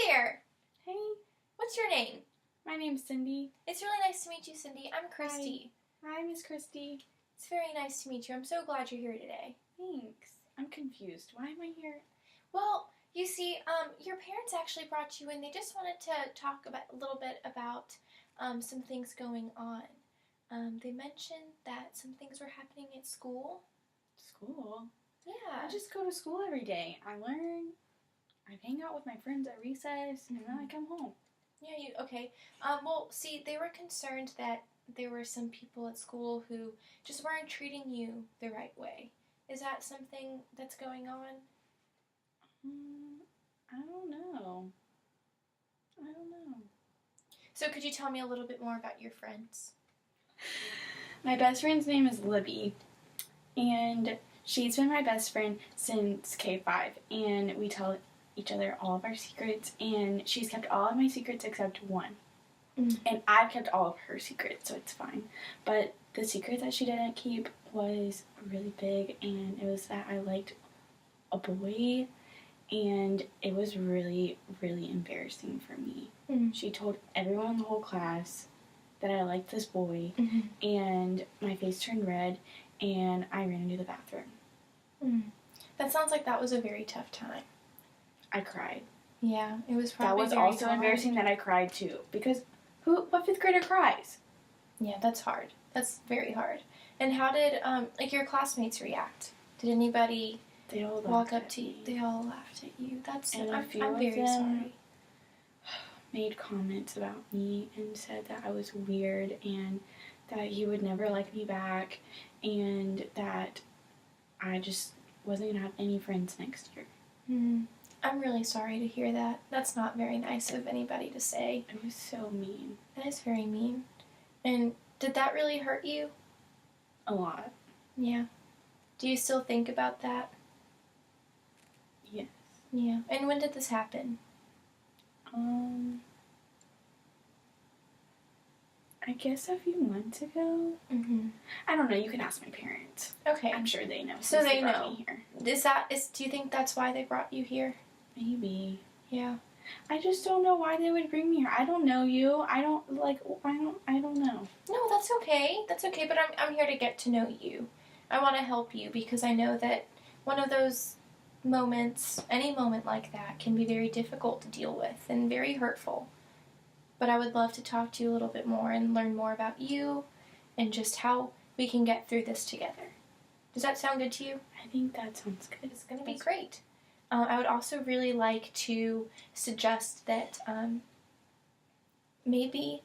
there! Hey, What's your name? my name's Cindy. It's really nice to meet you, Cindy. I'm Christy. Hi, Miss Christy. It's very nice to meet you. I'm so glad you're here today. Thanks. I'm confused. Why am I here? Well, you see, your parents actually brought you in. They just wanted to talk a little bit about some things going on. They mentioned that some things were happening at school. School? Yeah. I just go to school every day. I learn. I hang out with my friends at recess, and then I come home. Yeah, okay. Well, see, they were concerned that there were some people at school who just weren't treating you the right way. Is that something that's going on? I don't know. So could you tell me a little bit more about your friends? My best friend's name is Libby, and she's been my best friend since K5, and we tell each other all of our secrets, and she's kept all of my secrets except one. And I've kept all of her secrets, so it's fine. But the secret that she didn't keep was really big, and it was that I liked a boy, and it was really, really embarrassing for me. She told everyone in the whole class that I liked this boy, and my face turned red, and I ran into the bathroom. That sounds like that was a very tough time. I cried. Yeah, it was probably That was very also hard. embarrassing that I cried too, because what fifth grader cries? Yeah, that's hard. That's very hard. And how did your classmates react? Did anybody They all walk up to you? They all laughed at you. And I'm a few very of them sorry. made comments about me and said that I was weird and that he would never like me back and that I just wasn't gonna have any friends next year. I'm really sorry to hear that. That's not very nice of anybody to say. It was so mean. That is very mean. And did that really hurt you? A lot. Yeah. Do you still think about that? Yes. Yeah. And when did this happen? I guess a few months ago. I don't know. You can ask my parents. Okay. I'm sure they know. So they brought know. me here. Do you think that's why they brought you here? Maybe. Yeah. I just don't know why they would bring me here. I don't know you. I don't know. No, that's okay. That's okay, but I'm here to get to know you. I want to help you because I know that one of those moments, any moment like that, can be very difficult to deal with and very hurtful. But I would love to talk to you a little bit more and learn more about you and just how we can get through this together. Does that sound good to you? I think that sounds good. It's going to be great. I would also really like to suggest that maybe,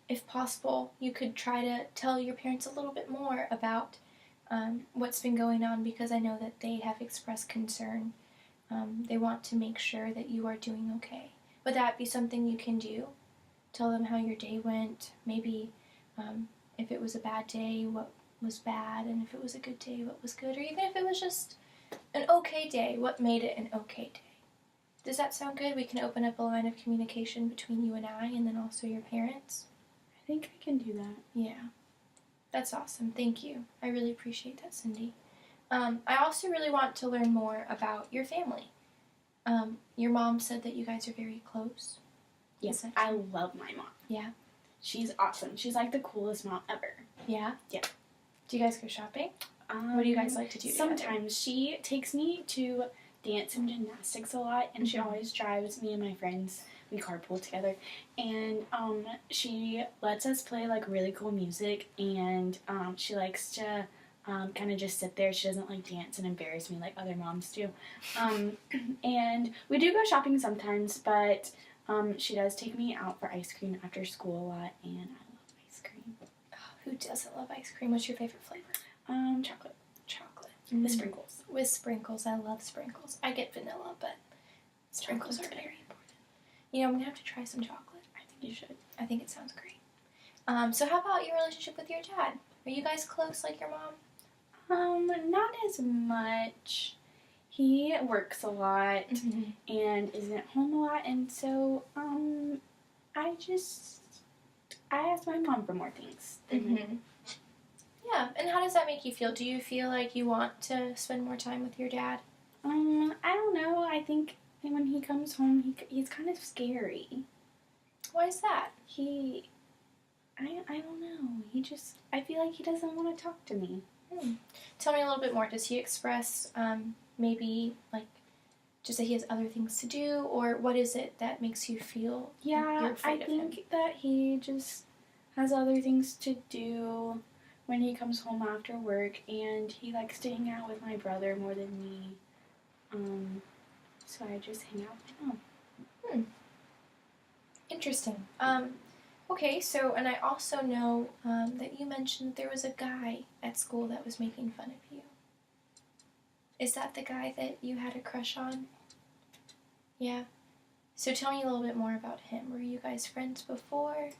if possible, you could try to tell your parents a little bit more about what's been going on because I know that they have expressed concern. They want to make sure that you are doing okay. Would that be something you can do? Tell them how your day went, maybe if it was a bad day, what was bad, and if it was a good day, what was good, or even if it was just an okay day, what made it an okay day. Does that sound good? We can open up a line of communication between you and I, and then also your parents. I think I can do that. Yeah. That's awesome. Thank you. I really appreciate that, Cindy. I also really want to learn more about your family. Your mom said that you guys are very close. Yes, I love my mom. Yeah. She's awesome. She's like the coolest mom ever. Yeah? Yeah. Do you guys go shopping? What do you guys like to do together? Sometimes. She takes me to dance and gymnastics a lot, and she always drives me and my friends. We carpool together, and she lets us play like really cool music, and she likes to kind of just sit there. She doesn't like dance and embarrass me like other moms do. And we do go shopping sometimes, but she does take me out for ice cream after school a lot, and I love ice cream. Oh, who doesn't love ice cream? What's your favorite flavor? Chocolate. With sprinkles. With sprinkles. I love sprinkles. I get vanilla, but sprinkles are very important. You know, I'm going to have to try some chocolate. I think you should. I think it sounds great. So how about your relationship with your dad? Are you guys close like your mom? Not as much. He works a lot and isn't home a lot, and so I ask my mom for more things. Yeah, and how does that make you feel? Do you feel like you want to spend more time with your dad? I don't know. I think And when he comes home, he's kind of scary. Why is that? I don't know. I feel like he doesn't want to talk to me. Tell me a little bit more. Does he express maybe like just that he has other things to do, or what is it that makes you feel like you're afraid of him? I think that he just has other things to do when he comes home after work, and he likes to hang out with my brother more than me. So I just hang out with him. Interesting. Okay, so, and I also know that you mentioned there was a guy at school that was making fun of you. Is that the guy that you had a crush on? Yeah. So tell me a little bit more about him. Were you guys friends before?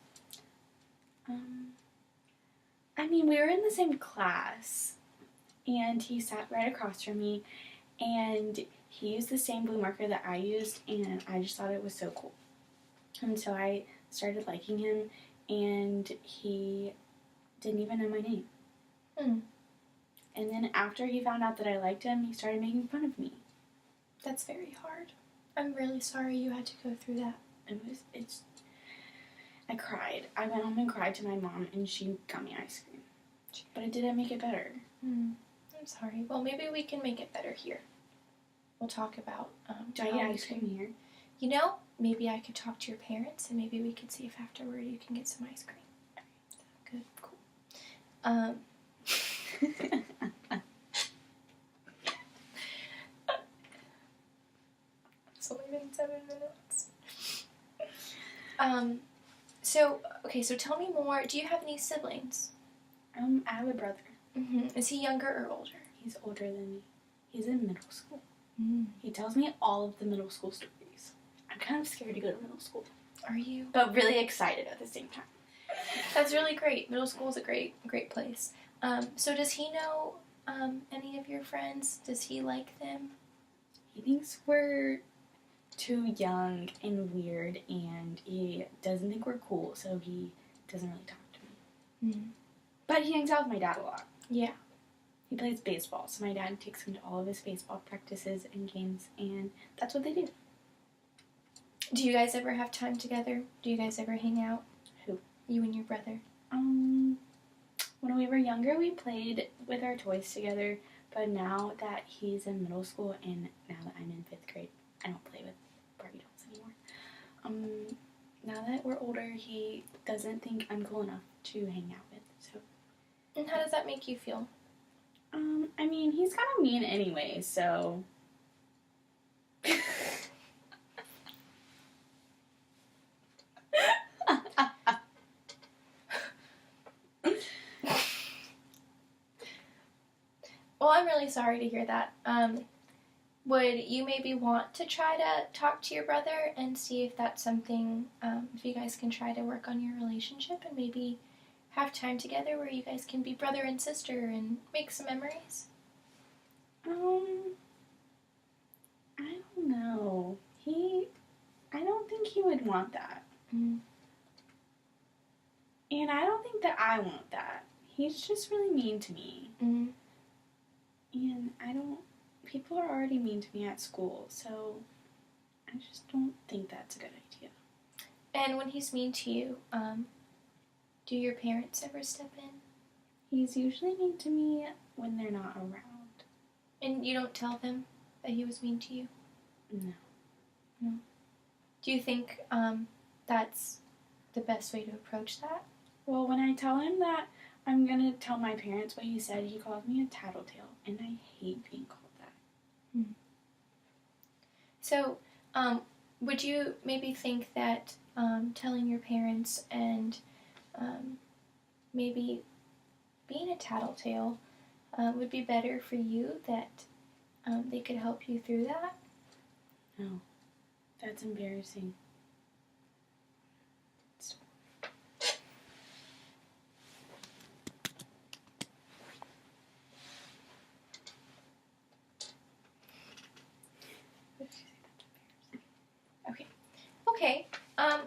I mean, we were in the same class, and he sat right across from me, and he used the same blue marker that I used, and I just thought it was so cool. And so I started liking him, and he didn't even know my name. And then after he found out that I liked him, he started making fun of me. That's very hard. I'm really sorry you had to go through that. I cried. I went home and cried to my mom, and she got me ice cream. But it didn't make it better. I'm sorry. Well, maybe we can make it better here. We'll talk about... Do I get ice cream here? You know, maybe I could talk to your parents, and maybe we could see if afterward you can get some ice cream. Good, cool. It's only been 7 minutes. So tell me more. Do you have any siblings? I have a brother. Is he younger or older? He's older than me. He's in middle school. He tells me all of the middle school stories. I'm kind of scared to go to middle school. Are you? But really excited at the same time. That's really great. Middle school is a great place. So does he know any of your friends? Does he like them? He thinks we're too young and weird, and he doesn't think we're cool, so he doesn't really talk to me. But he hangs out with my dad a lot. Yeah. He plays baseball, so my dad takes him to all of his baseball practices and games, and that's what they do. Do you guys ever have time together? Do you guys ever hang out? Who? You and your brother. When we were younger, we played with our toys together, but now that he's in middle school and now that I'm in 5th grade, I don't play with Barbie dolls anymore. Now that we're older, he doesn't think I'm cool enough to hang out with, so. And how does that make you feel? I mean, he's kind of mean anyway, so. Well, I'm really sorry to hear that. Would you maybe want to try to talk to your brother and see if that's something, if you guys can try to work on your relationship and maybe have time together where you guys can be brother and sister and make some memories? I don't know. I don't think he would want that. And I don't think that I want that. He's just really mean to me. And people are already mean to me at school, so I just don't think that's a good idea. And when he's mean to you, do your parents ever step in? He's usually mean to me when they're not around. And you don't tell them that he was mean to you? No. Do you think that's the best way to approach that? Well, when I tell him that I'm going to tell my parents what he said, he calls me a tattletale, and I hate being called that. So, would you maybe think that telling your parents and maybe being a tattletale would be better for you, that they could help you through that? No, that's embarrassing. Okay.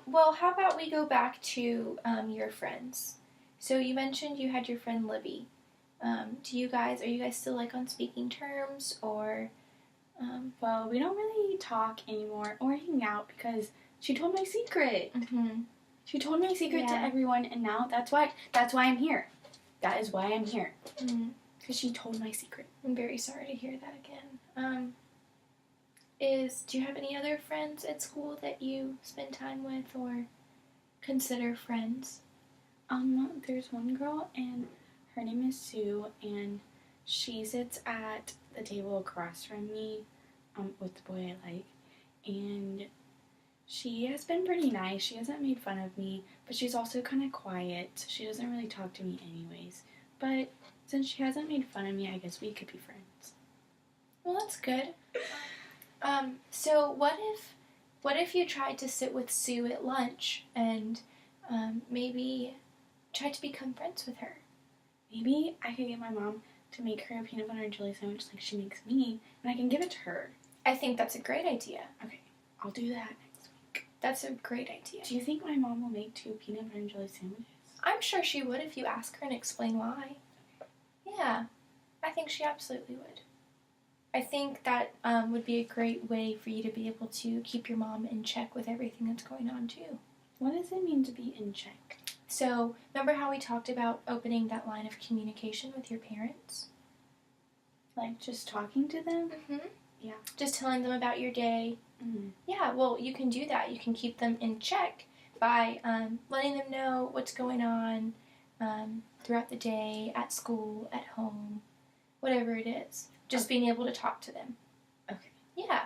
Well, how about we go back to your friends? So you mentioned you had your friend Libby. Are you guys still like on speaking terms, or? Well, we don't really can't talk anymore or hang out because she told my secret. Mm-hmm. She told my secret to everyone, and now that's why I'm here. That is why I'm here. Mm-hmm. Because she told my secret. I'm very sorry to hear that again. Do you have any other friends at school that you spend time with or consider friends? There's one girl, and her name is Sue, and she sits at the table across from me, with the boy I like, and she has been pretty nice. She hasn't made fun of me, but she's also kind of quiet, so she doesn't really talk to me anyways. But since she hasn't made fun of me, I guess we could be friends. Well, that's good. So what if you tried to sit with Sue at lunch and maybe try to become friends with her? Maybe I could get my mom to make her a peanut butter and jelly sandwich like she makes me, and I can give it to her. I think that's a great idea. Okay, I'll do that next week. That's a great idea. Do you think my mom will make 2 peanut butter and jelly sandwiches? I'm sure she would if you ask her and explain why. Yeah, I think she absolutely would. I think that would be a great way for you to be able to keep your mom in check with everything that's going on, too. What does it mean to be in check? So, remember how we talked about opening that line of communication with your parents? Like just talking to them? Mm-hmm. Yeah. Just telling them about your day. Mm-hmm. Yeah, well, you can do that. You can keep them in check by letting them know what's going on throughout the day, at school, at home, whatever it is. Just being able to talk to them. Okay. Yeah.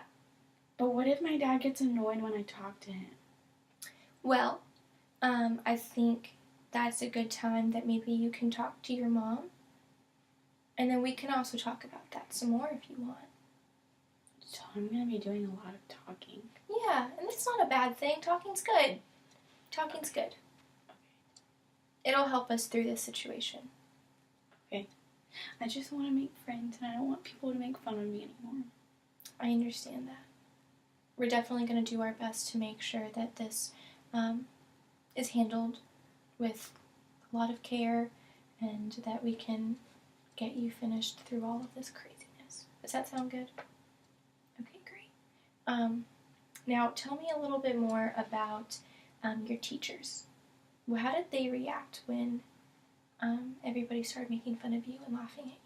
But what if my dad gets annoyed when I talk to him? Well, I think that's a good time that maybe you can talk to your mom. And then we can also talk about that some more if you want. So I'm going to be doing a lot of talking. Yeah, and that's not a bad thing. Talking's good. Talking's good. Okay. It'll help us through this situation. Okay. I just want to make friends, and I don't want people to make fun of me anymore. I understand that. We're definitely going to do our best to make sure that this is handled with a lot of care and that we can get you finished through all of this craziness. Does that sound good? Okay, great. Now, tell me a little bit more about your teachers. Well, how did they react when everybody started making fun of you and laughing at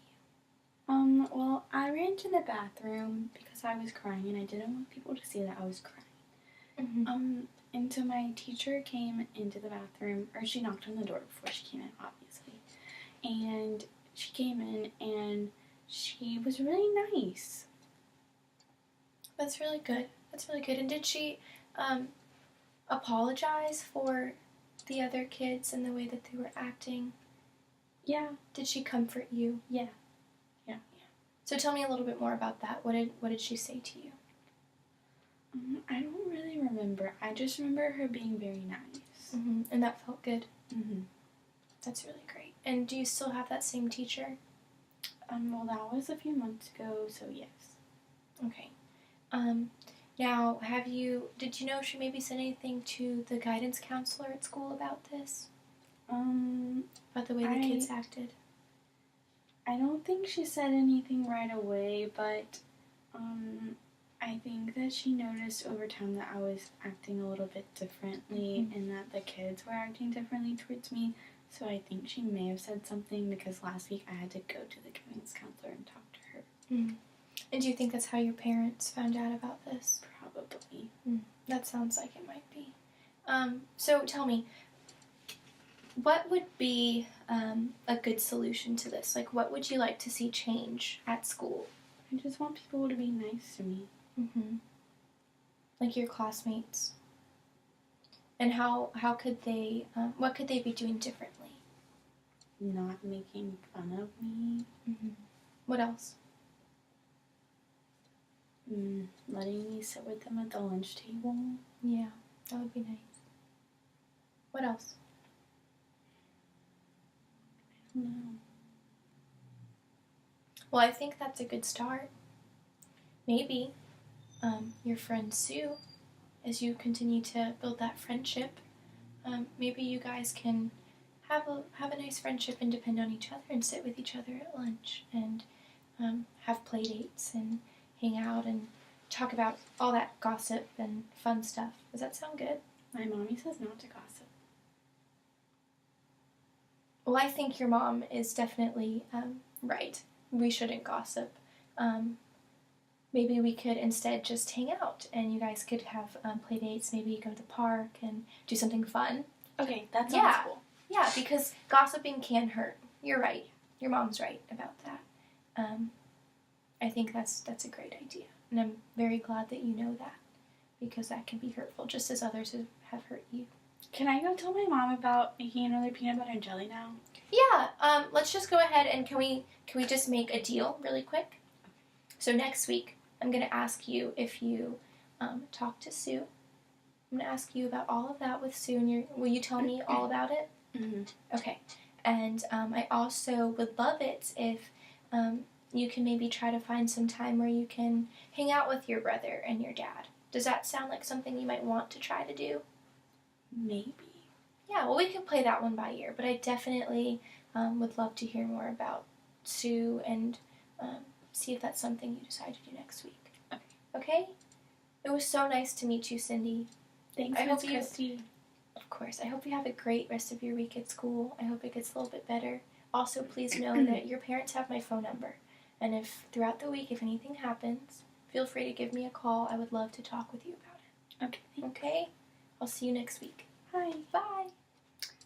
you? Well, I ran to the bathroom because I was crying and I didn't want people to see that I was crying. Mm-hmm. And so my teacher came into the bathroom, or she knocked on the door before she came in, obviously. And she came in and she was really nice. That's really good. That's really good. And did she apologize for the other kids and the way that they were acting? Yeah. Did she comfort you? Yeah. So tell me a little bit more about that. What did she say to you? I don't really remember. I just remember her being very nice. Mm-hmm. And that felt good? Mm-hmm. That's really great. And do you still have that same teacher? Well, that was a few months ago, so yes. Okay. Now, did you know she maybe said anything to the guidance counselor at school about this? About the way the kids acted? I don't think she said anything right away, but I think that she noticed over time that I was acting a little bit differently and that the kids were acting differently towards me. So I think she may have said something because last week I had to go to the guidance counselor and talk to her. Mm. And do you think that's how your parents found out about this? Probably. That sounds like it might be. So tell me, what would be a good solution to this? Like, what would you like to see change at school? I just want people to be nice to me. Mm-hmm. Like your classmates. And how could they, what could they be doing differently? Not making fun of me. Mm-hmm. What else? Letting me sit with them at the lunch table. Yeah, that would be nice. What else? I don't know. Well, I think that's a good start. Maybe your friend Sue, as you continue to build that friendship, maybe you guys can have a nice friendship and depend on each other and sit with each other at lunch and have play dates and hang out and talk about all that gossip and fun stuff. Does that sound good? My mommy says not to gossip. Well, I think your mom is definitely right. We shouldn't gossip. Maybe we could instead just hang out, and you guys could have play dates. Maybe go to the park and do something fun. Okay, that sounds cool. Yeah, because gossiping can hurt. You're right. Your mom's right about that. I think that's a great idea, and I'm very glad that you know that, because that can be hurtful, just as others have hurt you. Can I go tell my mom about making another peanut butter and jelly now? Yeah. Let's just go ahead and can we just make a deal really quick? So next week, I'm gonna ask you if you talk to Sue. I'm gonna ask you about all of that with Sue, and will you tell me all about it? Mm-hmm. Okay. And I also would love it if you can maybe try to find some time where you can hang out with your brother and your dad. Does that sound like something you might want to try to do? Maybe. Yeah, well, we can play that one by ear, but I definitely would love to hear more about Sue and see if that's something you decide to do next week. Okay? It was so nice to meet you, Cindy. Thanks, Miss Christy. Of course. I hope you have a great rest of your week at school. I hope it gets a little bit better. Also, please know that your parents have my phone number. And if throughout the week, if anything happens, feel free to give me a call. I would love to talk with you about it. Okay. Okay? I'll see you next week. Hi. Bye.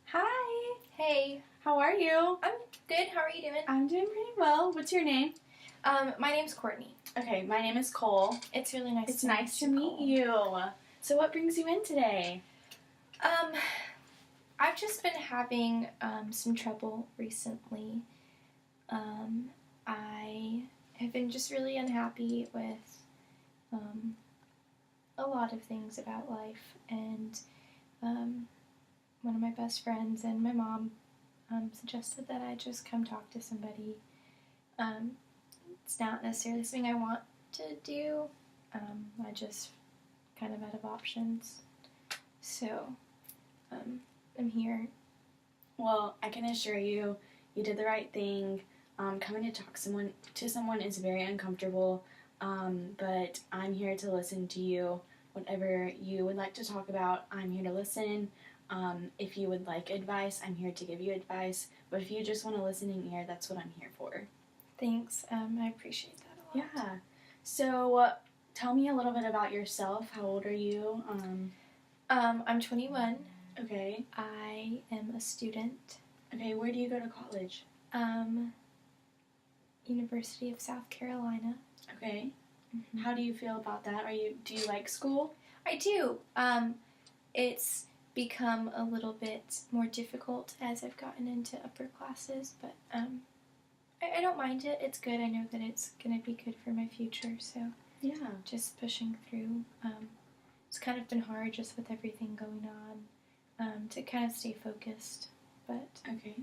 Hi. Hey. How are you? I'm good. How are you doing? I'm doing pretty well. What's your name? My name's Courtney. Okay, my name is Cole. It's really nice. It's nice to meet you. So what brings you in today? I've just been having some trouble recently. I have been just really unhappy with a lot of things about life, and one of my best friends and my mom suggested that I just come talk to somebody. It's not necessarily something I want to do. I just kind of out of options. So, I'm here. Well, I can assure you, you did the right thing. Coming to talk to someone is very uncomfortable, but I'm here to listen to you. Whatever you would like to talk about, I'm here to listen. If you would like advice, I'm here to give you advice. But if you just want a listening ear, that's what I'm here for. Thanks. I appreciate that a lot. Yeah. So, tell me a little bit about yourself. How old are you? I'm 21. Okay. I am a student. Okay, where do you go to college? University of South Carolina. Okay. Mm-hmm. How do you feel about that? Do you like school? I do. It's become a little bit more difficult as I've gotten into upper classes, but I don't mind it. It's good. I know that it's going to be good for my future, so yeah, just pushing through. It's kind of been hard just with everything going on to kind of stay focused, but okay.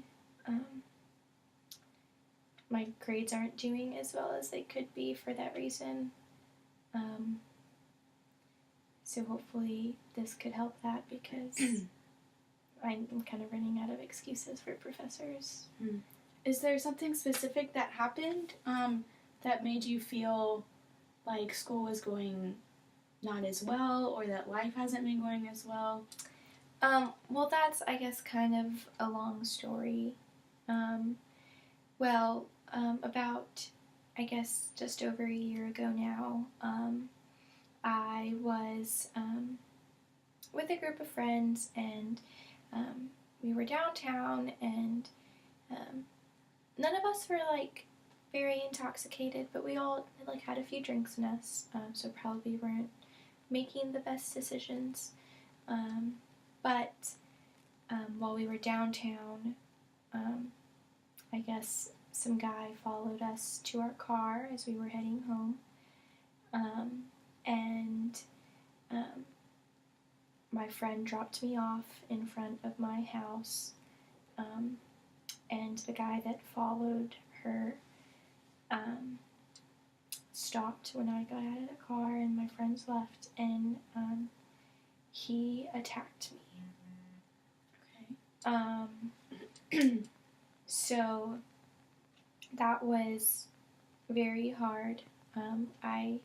My grades aren't doing as well as they could be for that reason. So hopefully this could help that, because I'm kind of running out of excuses for professors. Is there something specific that happened that made you feel like school was going not as well, or that life hasn't been going as well? Well, that's, I guess, kind of a long story. About, I guess, just over a year ago now, I was with a group of friends, and we were downtown, and none of us were, like, very intoxicated, but we all, like, had a few drinks in us, so probably weren't making the best decisions. But while we were downtown, I guess some guy followed us to our car as we were heading home, and my friend dropped me off in front of my house, and the guy that followed her stopped when I got out of the car, and my friends left, and he attacked me. Okay. So that was very hard. I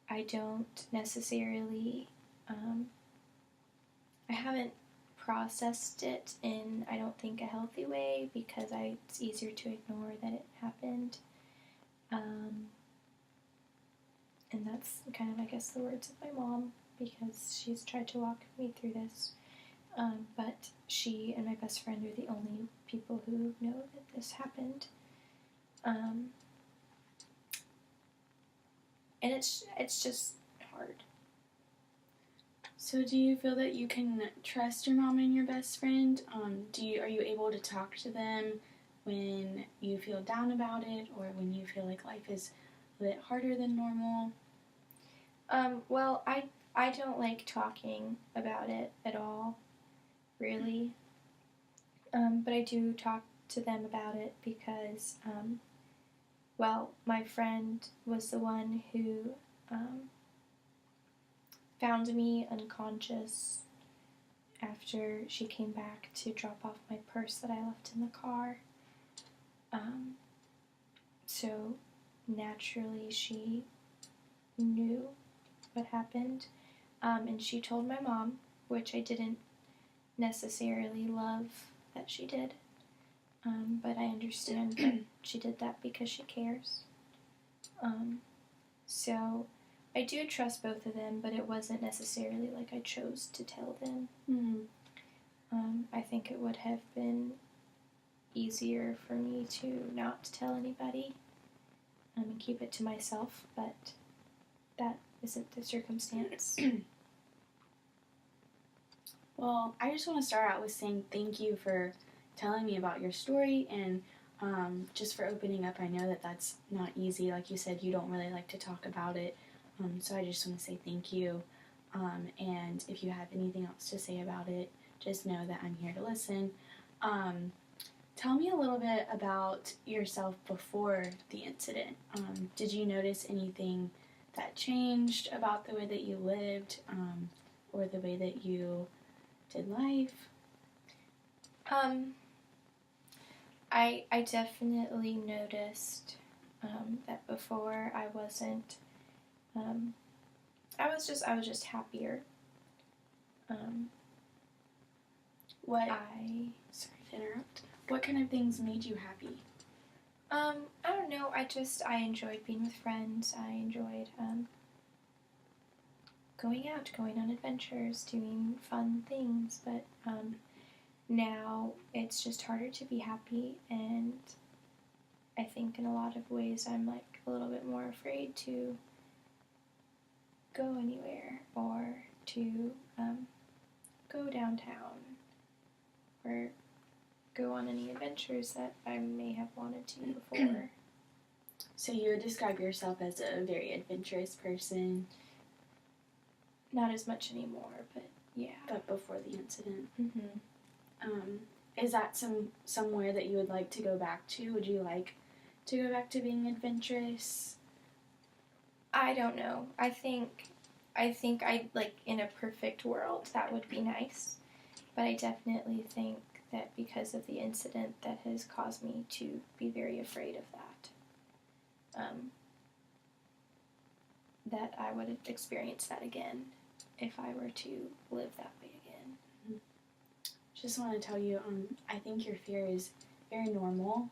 I don't necessarily, I haven't processed it in, I don't think, a healthy way because it's easier to ignore that it happened. And that's kind of, I guess, the words of my mom because she's tried to walk me through this. But she and my best friend are the only people who know that this happened. And it's just hard. So do you feel that you can trust your mom and your best friend? Are you able to talk to them when you feel down about it or when you feel like life is a bit harder than normal? Well, I don't like talking about it at all, really. But I do talk to them about it because, well, my friend was the one who found me unconscious after she came back to drop off my purse that I left in the car. So naturally she knew what happened, and she told my mom, which I didn't necessarily love that she did, but I understand that she did that because she cares. So I do trust both of them, but it wasn't necessarily like I chose to tell them. Mm-hmm. I think it would have been easier for me to not tell anybody and keep it to myself, but that isn't the circumstance. Well, I just want to start out with saying thank you for telling me about your story and just for opening up. I know that that's not easy. Like you said, you don't really like to talk about it. So I just want to say thank you. And if you have anything else to say about it, just know that I'm here to listen. Tell me a little bit about yourself before the incident. Did you notice anything that changed about the way that you lived or the way that you did life? I definitely noticed that before I wasn't. I was just happier. Sorry to interrupt. What kind of things made you happy? I don't know. I enjoyed being with friends. I enjoyed going out, going on adventures, doing fun things. But now it's just harder to be happy, and I think in a lot of ways I'm like a little bit more afraid to go anywhere or to go downtown or go on any adventures that I may have wanted to before. So you would describe yourself as a very adventurous person? Not as much anymore, but yeah. But before the incident? Mm-hmm. Is that somewhere that you would like to go back to? Would you like to go back to being adventurous? I don't know. I think I'd like in a perfect world that would be nice. But I definitely think that because of the incident that has caused me to be very afraid of that. That I would experience that again if I were to live that way again. Just want to tell you, I think your fear is very normal.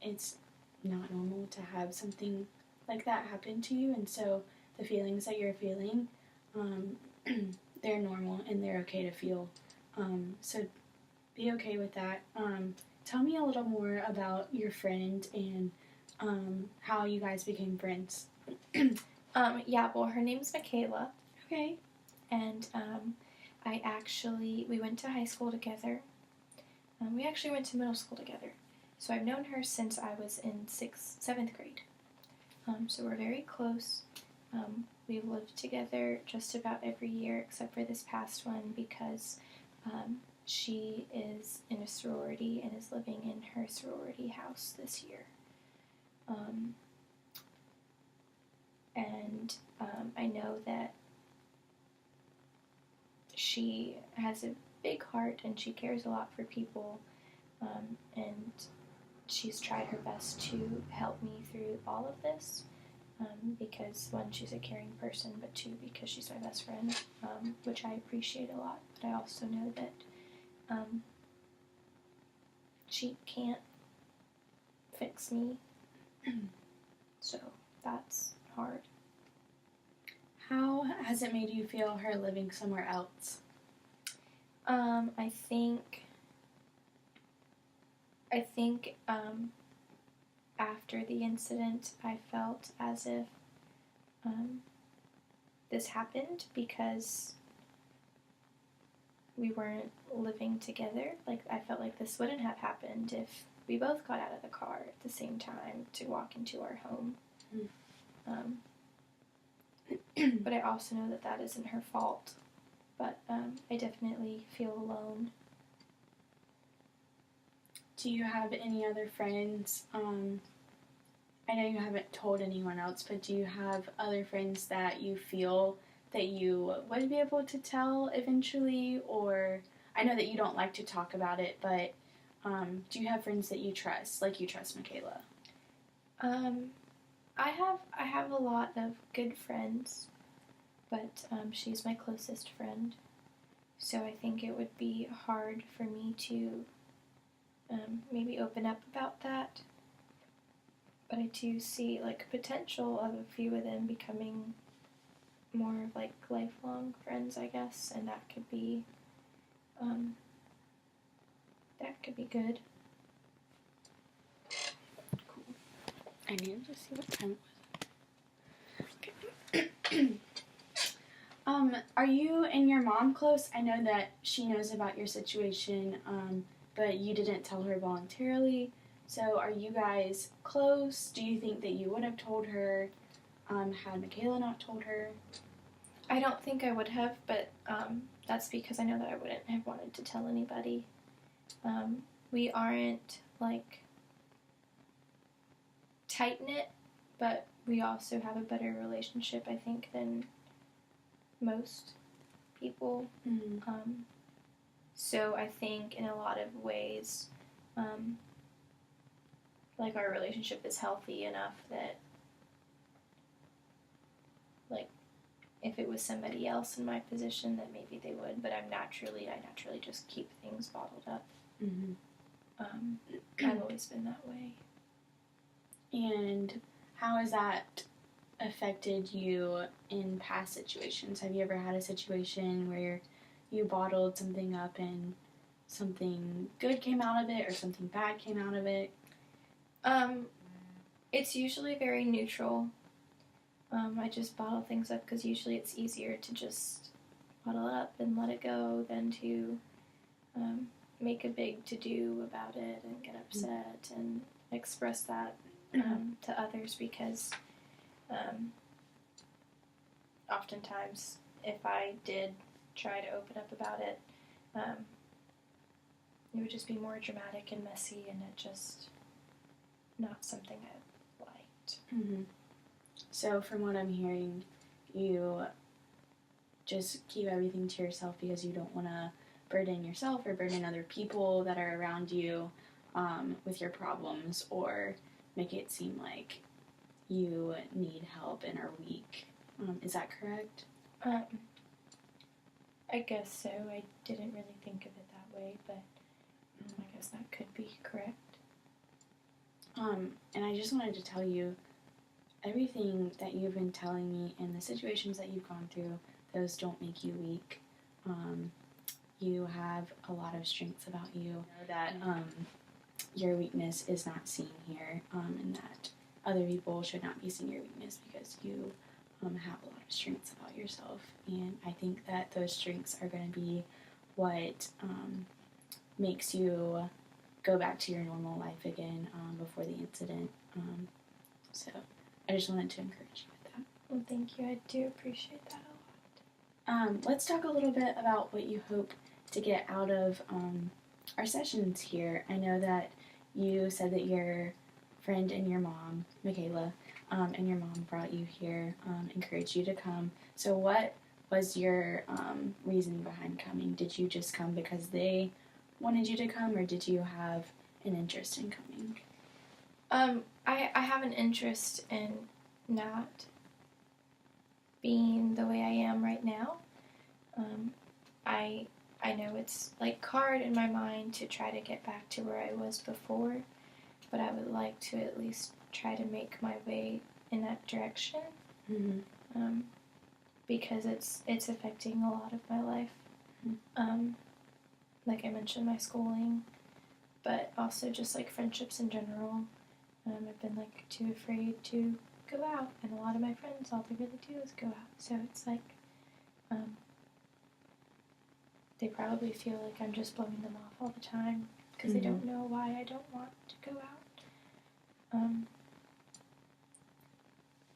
It's not normal to have something like that happen to you, and so the feelings that you're feeling, they're normal and they're okay to feel. So be okay with that. Tell me a little more about your friend and how you guys became friends. Yeah, well, her name's Michaela. Okay. And we went to high school together. We actually went to middle school together. So I've known her since I was in 7th grade. So we're very close. We've lived together just about every year except for this past one because she is in a sorority and is living in her sorority house this year. And I know that she has a big heart and she cares a lot for people, and she's tried her best to help me through all of this, because one, she's a caring person, but two, because she's my best friend, which I appreciate a lot. But I also know that she can't fix me, so that's hard. How has it made you feel, her living somewhere else? I think after the incident, I felt as if this happened because we weren't living together. Like, I felt like this wouldn't have happened if we both got out of the car at the same time to walk into our home. But I also know that that isn't her fault. But I definitely feel alone. Do you have any other friends? I know you haven't told anyone else, but do you have other friends that you feel that you would be able to tell eventually? Or I know that you don't like to talk about it, but do you have friends that you trust, like you trust Michaela? I have a lot of good friends, but she's my closest friend, so I think it would be hard for me to maybe open up about that. But I do see like potential of a few of them becoming more of like lifelong friends, I guess, and that could be good. Cool. I need to see what time it was. Okay. Are you and your mom close? I know that she knows about your situation, but you didn't tell her voluntarily. So are you guys close? Do you think that you would have told her had Michaela not told her? I don't think I would have, but that's because I know that I wouldn't have wanted to tell anybody. We aren't like tight-knit, but we also have a better relationship, I think, than most people. Mm-hmm. So I think in a lot of ways, like our relationship is healthy enough that, like, if it was somebody else in my position, that maybe they would. But I naturally just keep things bottled up. Mm-hmm. I've always been that way. And how has that affected you in past situations? Have you ever had a situation where you bottled something up and something good came out of it or something bad came out of it? It's usually very neutral. I just bottle things up because usually it's easier to just bottle up and let it go than to make a big to-do about it and get upset and express that to others, because oftentimes if I did try to open up about it, it would just be more dramatic and messy, and it just not something I liked. Mm-hmm. So from what I'm hearing, you just keep everything to yourself because you don't want to burden yourself or burden other people that are around you with your problems, or make it seem like you need help and are weak. Is that correct? I guess so. I didn't really think of it that way, but I guess that could be correct. And I just wanted to tell you, everything that you've been telling me and the situations that you've gone through, those don't make you weak. You have a lot of strengths about you. Know that your weakness is not seen here, and that other people should not be seeing your weakness because you have a lot of strengths about yourself. And I think that those strengths are going to be what makes you go back to your normal life again before the incident. So I just wanted to encourage you with that. Well, thank you. I do appreciate that a lot. Let's talk a little bit about what you hope to get out of our sessions here. I know that you said that your friend and your mom, Michaela, and your mom brought you here, encouraged you to come. So what was your reason behind coming? Did you just come because they wanted you to come, or did you have an interest in coming? I have an interest in not being the way I am right now. I know it's like hard in my mind to try to get back to where I was before, but I would like to at least try to make my way in that direction. Mm-hmm. Because it's affecting a lot of my life. Like I mentioned, my schooling, but also just like friendships in general. I've been like too afraid to go out, and a lot of my friends, all they really do is go out. So it's like they probably feel like I'm just blowing them off all the time because they don't know why I don't want to go out.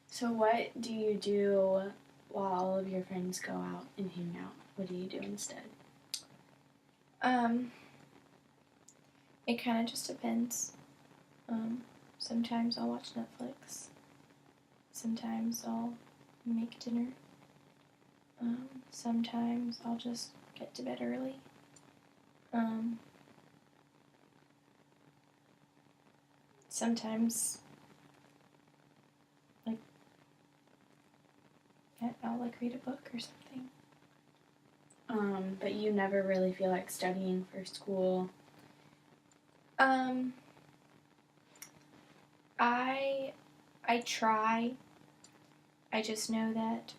So what do you do while all of your friends go out and hang out? What do you do instead? It kind of just depends. Sometimes I'll watch Netflix. Sometimes I'll make dinner. Sometimes I'll just get to bed early. Sometimes, like, I'll like read a book or something. But you never really feel like studying for school. I try. I just know that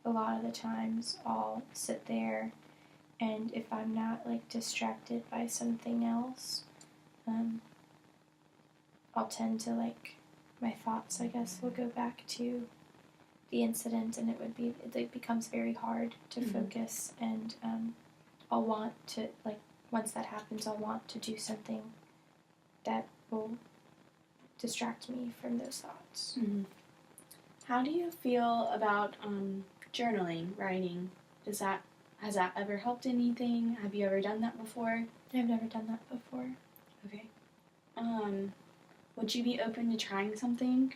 a lot of the times I'll sit there, and if I'm not like distracted by something else, I'll tend to like my thoughts, I guess, will go back to the incident, and it becomes very hard to focus, and I'll want to, like, once that happens, I'll want to do something that will distract me from those thoughts. Mm-hmm. How do you feel about journaling, writing? Has that ever helped anything? Have you ever done that before? I've never done that before. Okay. Would you be open to trying something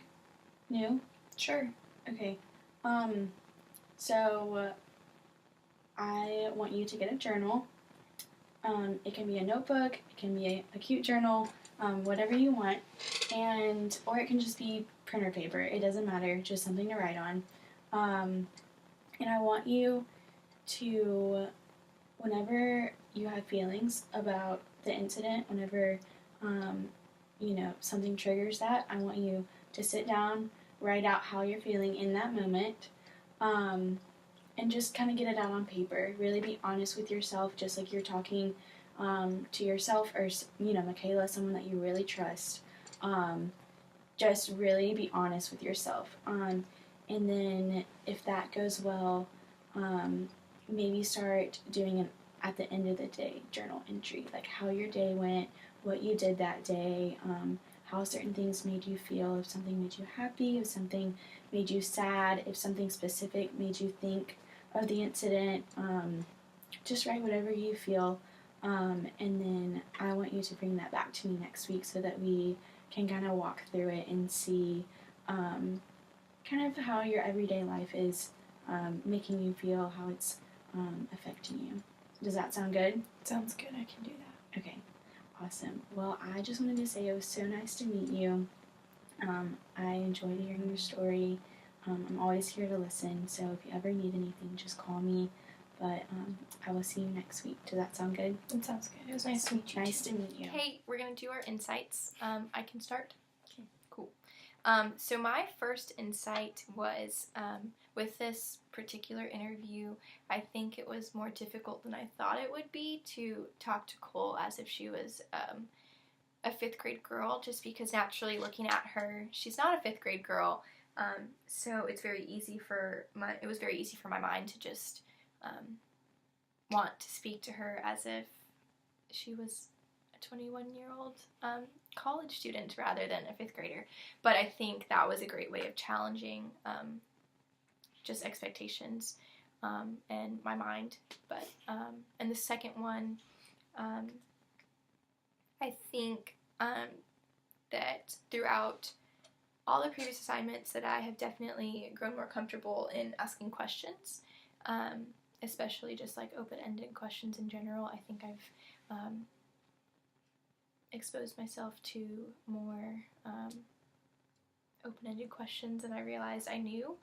new? Sure. Okay. So I want you to get a journal. It can be a notebook, it can be a cute journal, whatever you want, or it can just be printer paper. It doesn't matter, just something to write on. And I want you to, whenever you have feelings about the incident, whenever something triggers that, I want you to sit down, write out how you're feeling in that moment, and just kind of get it out on paper. Really be honest with yourself, just like you're talking to yourself or, Michaela, someone that you really trust. Just really be honest with yourself. And then if that goes well, maybe start doing at the end of the day journal entry, like how your day went, what you did that day, how certain things made you feel, if something made you happy, if something made you sad, if something specific made you think of the incident. Just write whatever you feel, and then I want you to bring that back to me next week so that we can kind of walk through it and see kind of how your everyday life is making you feel, how it's affecting you. Does that sound good? Sounds good. I can do that. Okay. Awesome. Well, I just wanted to say it was so nice to meet you. I enjoyed hearing your story. I'm always here to listen, so if you ever need anything, just call me. But I will see you next week. Does that sound good? It sounds good. It was nice to meet you. Nice to meet you. Okay, we're going to do our insights. I can start? Okay, cool. So my first insight was with this particular interview, I think it was more difficult than I thought it would be to talk to Cole as if she was a 5th grade girl, just because naturally looking at her, she's not a 5th grade girl. So it was very easy for my mind to just want to speak to her as if she was a 21-year-old college student rather than a 5th grader. But I think that was a great way of challenging just expectations and my mind. But and the second one, I think that throughout all the previous assignments that I have definitely grown more comfortable in asking questions, especially just like open-ended questions in general. I think I've exposed myself to more open-ended questions than I realized I knew.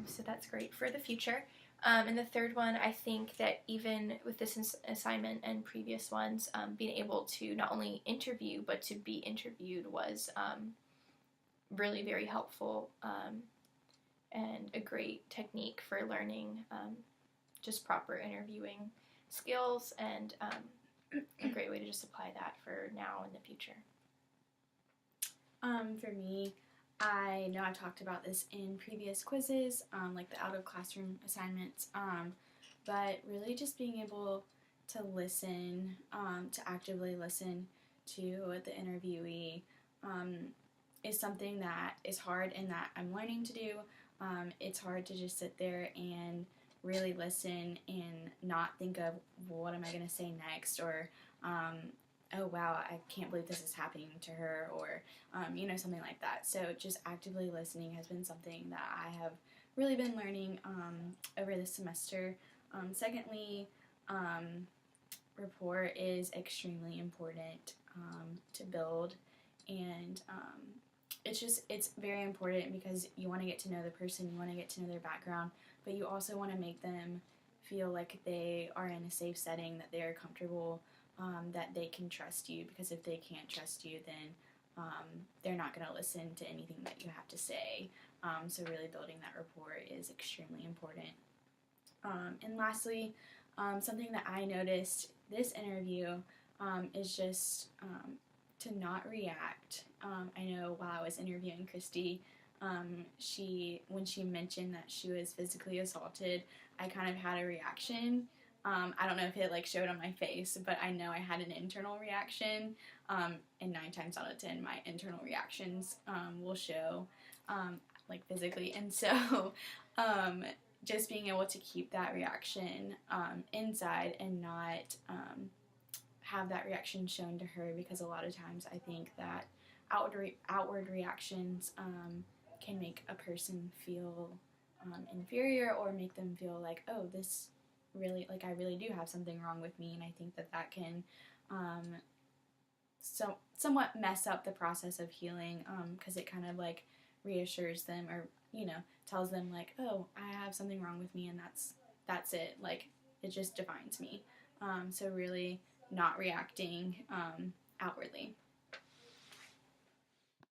So that's great for the future. And the third one, I think that even with this assignment and previous ones, being able to not only interview but to be interviewed was really very helpful, and a great technique for learning just proper interviewing skills, and a great way to just apply that for now and the future. For me, I know I've talked about this in previous quizzes, like the out of classroom assignments, but really just being able to listen, to actively listen to the interviewee, is something that is hard and that I'm learning to do. It's hard to just sit there and really listen and not think of, well, what am I going to say next, or oh wow, I can't believe this is happening to her, or something like that. So just actively listening has been something that I have really been learning over this semester. Secondly, rapport is extremely important to build, and it's very important because you want to get to know the person, you want to get to know their background, but you also want to make them feel like they are in a safe setting, that they are comfortable, that they can trust you, because if they can't trust you, then they're not going to listen to anything that you have to say. So really building that rapport is extremely important. And lastly, something that I noticed this interview is just to not react. I know while I was interviewing Christy, when she mentioned that she was physically assaulted, I kind of had a reaction. I don't know if it showed on my face, but I know I had an internal reaction, and 9 times out of 10 my internal reactions will show physically, and so just being able to keep that reaction inside and not have that reaction shown to her, because a lot of times I think that outward reactions can make a person feel inferior, or make them feel like, oh, this really, I really do have something wrong with me, and I think that can somewhat mess up the process of healing, because it kind of reassures them, or tells them oh, I have something wrong with me, and that's it, it just defines me. So really not reacting outwardly.